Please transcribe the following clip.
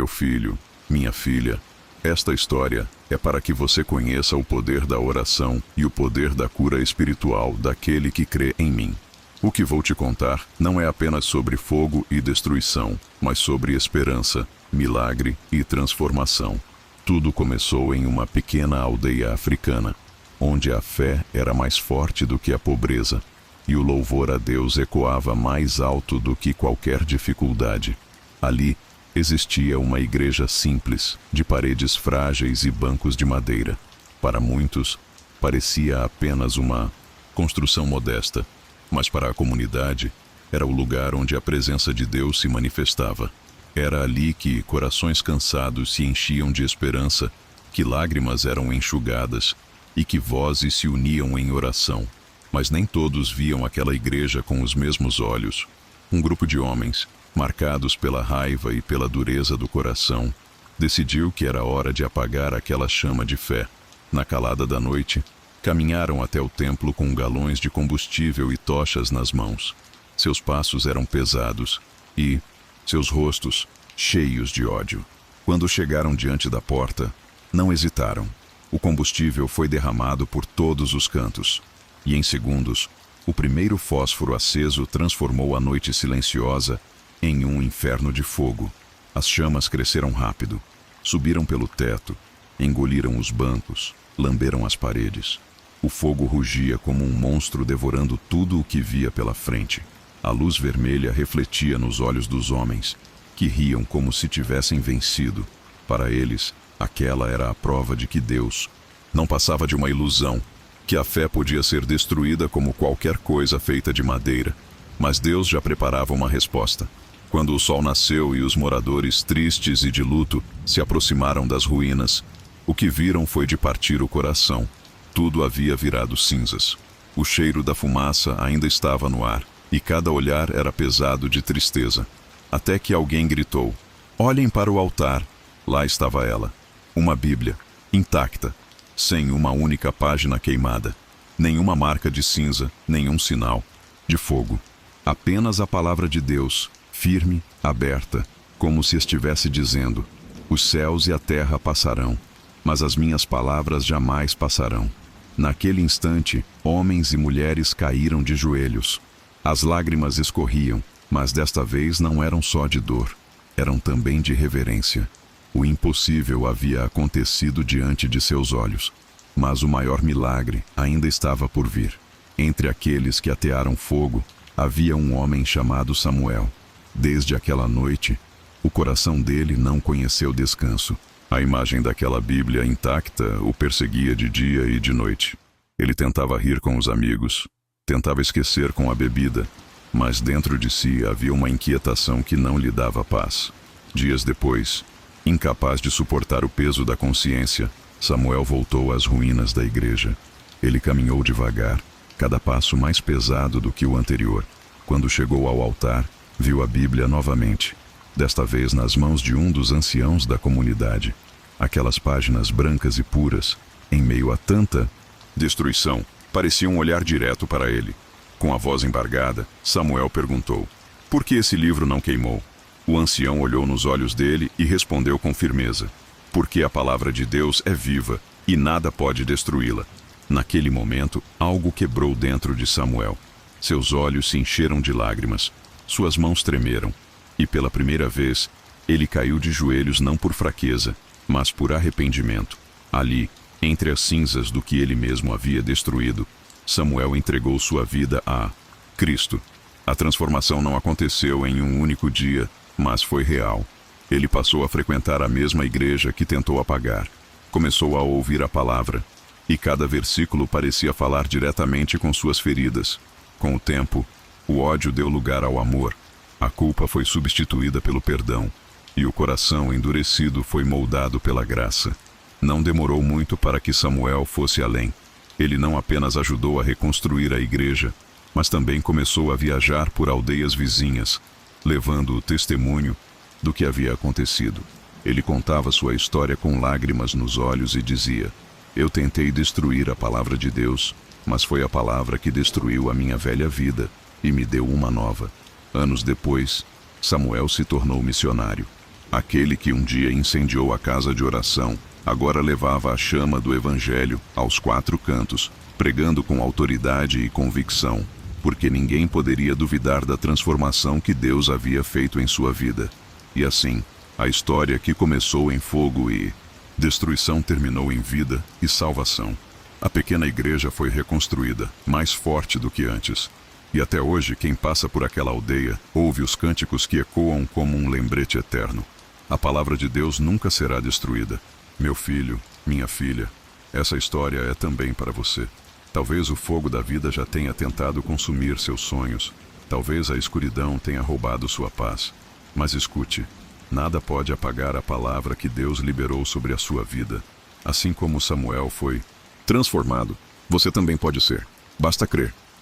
Meu filho, minha filha, esta história é para que você conheça o poder da oração e o poder da cura espiritual daquele que crê em mim. O que vou te contar não é apenas sobre fogo e destruição, mas sobre esperança, milagre e transformação. Tudo começou em uma pequena aldeia africana, onde a fé era mais forte do que a pobreza, e o louvor a Deus ecoava mais alto do que qualquer dificuldade. Ali existia uma igreja simples, de paredes frágeis e bancos de madeira. Para muitos, parecia apenas uma construção modesta, mas para a comunidade, era o lugar onde a presença de Deus se manifestava. Era ali que corações cansados se enchiam de esperança, que lágrimas eram enxugadas e que vozes se uniam em oração. Mas nem todos viam aquela igreja com os mesmos olhos. Um grupo de homens, marcados pela raiva e pela dureza do coração, decidiu que era hora de apagar aquela chama de fé. Na calada da noite, caminharam até o templo com galões de combustível e tochas nas mãos. Seus passos eram pesados e seus rostos cheios de ódio. Quando chegaram diante da porta, não hesitaram. O combustível foi derramado por todos os cantos, e em segundos, o primeiro fósforo aceso transformou a noite silenciosa em um inferno de fogo. As chamas cresceram rápido, subiram pelo teto, engoliram os bancos, lamberam as paredes. O fogo rugia como um monstro devorando tudo o que via pela frente. A luz vermelha refletia nos olhos dos homens, que riam como se tivessem vencido. Para eles, aquela era a prova de que Deus não passava de uma ilusão, que a fé podia ser destruída como qualquer coisa feita de madeira. Mas Deus já preparava uma resposta. Quando o sol nasceu e os moradores, tristes e de luto, se aproximaram das ruínas, o que viram foi de partir o coração. Tudo havia virado cinzas. O cheiro da fumaça ainda estava no ar, e cada olhar era pesado de tristeza. Até que alguém gritou: "Olhem para o altar." Lá estava ela, uma Bíblia, intacta, sem uma única página queimada, nenhuma marca de cinza, nenhum sinal de fogo. Apenas a palavra de Deus, firme, aberta, como se estivesse dizendo: "Os céus e a terra passarão, mas as minhas palavras jamais passarão." Naquele instante, homens e mulheres caíram de joelhos. As lágrimas escorriam, mas desta vez não eram só de dor, eram também de reverência. O impossível havia acontecido diante de seus olhos, mas o maior milagre ainda estava por vir. Entre aqueles que atearam fogo, havia um homem chamado Samuel. Desde aquela noite, o coração dele não conheceu descanso. A imagem daquela Bíblia intacta o perseguia de dia e de noite. Ele tentava rir com os amigos, tentava esquecer com a bebida, mas dentro de si havia uma inquietação que não lhe dava paz. Dias depois, incapaz de suportar o peso da consciência, Samuel voltou às ruínas da igreja. Ele caminhou devagar, cada passo mais pesado do que o anterior. Quando chegou ao altar, viu a Bíblia novamente, desta vez nas mãos de um dos anciãos da comunidade. Aquelas páginas brancas e puras, em meio a tanta destruição, pareciam olhar direto para ele. Com a voz embargada, Samuel perguntou: "Por que esse livro não queimou?" O ancião olhou nos olhos dele e respondeu com firmeza: "Porque a palavra de Deus é viva e nada pode destruí-la." Naquele momento, algo quebrou dentro de Samuel. Seus olhos se encheram de lágrimas, suas mãos tremeram, e pela primeira vez, ele caiu de joelhos não por fraqueza, mas por arrependimento. Ali, entre as cinzas do que ele mesmo havia destruído, Samuel entregou sua vida a Cristo. A transformação não aconteceu em um único dia, mas foi real. Ele passou a frequentar a mesma igreja que tentou apagar. Começou a ouvir a palavra, e cada versículo parecia falar diretamente com suas feridas. Com o tempo, o ódio deu lugar ao amor. A culpa foi substituída pelo perdão, e o coração endurecido foi moldado pela graça. Não demorou muito para que Samuel fosse além. Ele não apenas ajudou a reconstruir a igreja, mas também começou a viajar por aldeias vizinhas, levando o testemunho do que havia acontecido. Ele contava sua história com lágrimas nos olhos e dizia: "Eu tentei destruir a palavra de Deus, mas foi a palavra que destruiu a minha velha vida e me deu uma nova." Anos depois, Samuel se tornou missionário. Aquele que um dia incendiou a casa de oração, agora levava a chama do Evangelho aos quatro cantos, pregando com autoridade e convicção, porque ninguém poderia duvidar da transformação que Deus havia feito em sua vida. E assim, a história que começou em fogo e destruição terminou em vida e salvação. A pequena igreja foi reconstruída, mais forte do que antes. E até hoje, quem passa por aquela aldeia ouve os cânticos que ecoam como um lembrete eterno. A palavra de Deus nunca será destruída. Meu filho, minha filha, essa história é também para você. Talvez o fogo da vida já tenha tentado consumir seus sonhos. Talvez a escuridão tenha roubado sua paz. Mas escute, nada pode apagar a palavra que Deus liberou sobre a sua vida. Assim como Samuel foi transformado, você também pode ser. Basta crer.